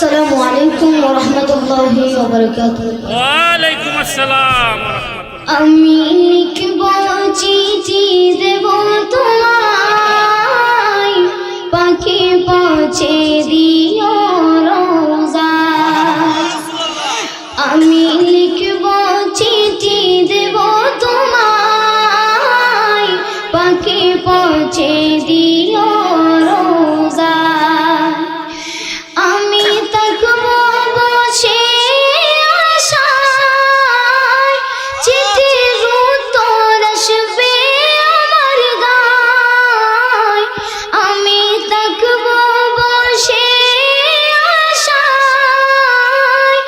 আসসালামু আলাইকুম ওয়া রাহমাতুল্লাহি ওয়া বারাকাতুহু। ওয়া আলাইকুম আসসালাম ওয়া রাহমাতুল্লাহ। আমি লিখব চিঠি দেব তোমায়, পাখি পৌঁছে দিও রোজায়। আমি লিখব চিঠি দেব তোমায়, পাখি পৌঁছে দিও রোজায়। আমি থাকব বসে আশায়, চিঠির উত্তর আসবে আমার গায়। আমি থাকব বসে আশায়,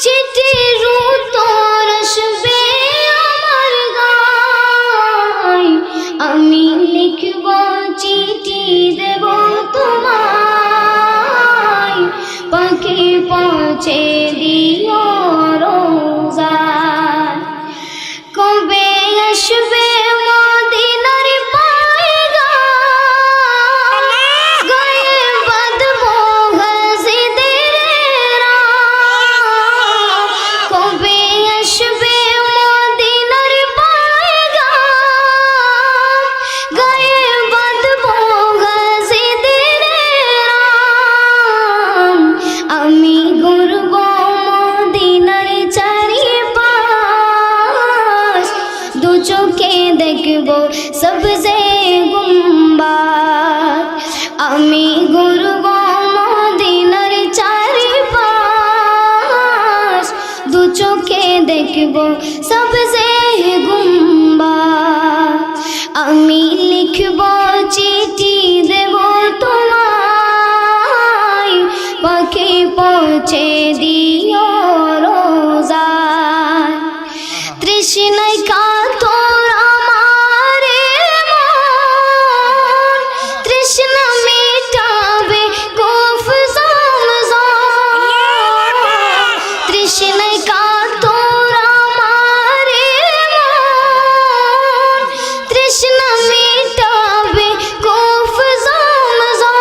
চিঠির উত্তর আসবে আমার গায়। আমি লিখব চিঠি দেব তোমায়, পাখি পৌঁছে দিও রোজায়। কবে আসবে মদিনার পয়গাম, গায়ে বাঁধবো গাজীদের রাম। কবে আসবে মদিনার পয়গাম, গায়ে বাঁধবো গাজীদের রাম। আমি ঘুরব মদিনার চারিপাশ, দু চোখে দেখব সবজে গুম্বাদ। আমি ঘুরব মদিনার চারিপাশ, দু চোখে দেখব সবজে গুম্বাদ। আমি লিখব চিঠি দেব তোমায়, পাখি পৌঁছে দিও রোজায়। তৃষ্ণায় কাতর আমার মন, তৃষ্ণা মেটাবে কূফ জমজম। তৃষ্ণায় কাতর আমার মন, তৃষ্ণা মেটাবে কূফ জমজম।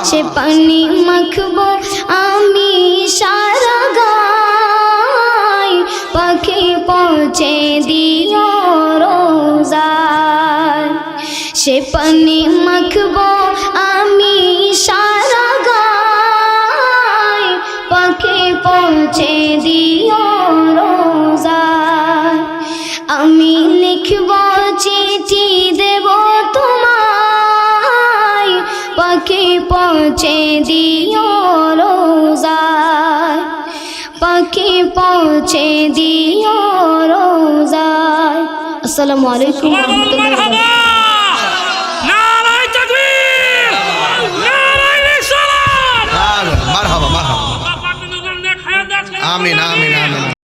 সে পানি মাখবো আমি সারা গায়, পাখি পৌঁছে দিও রোজায়। সে পানি মাখবো আমি সারা গায়, পাখি পৌঁছে দিও রোজায়। আমি লিখব চিঠি দেব তোমায়, পাখি পৌঁছে দিও রোজায়। পাখি পৌঁছে দিও রোজায়। আসসালামু আলাইকুম ওয়া রাহমাতুল্লাহি ওয়া বারাকাতুহু। নারায়ে তাকবীর, নারায়ে রিসালাত। মারহাবা মারহাবা। আল্লাহ পাক নজর নেক হায়াত দান। আমিন আমিন আমিন।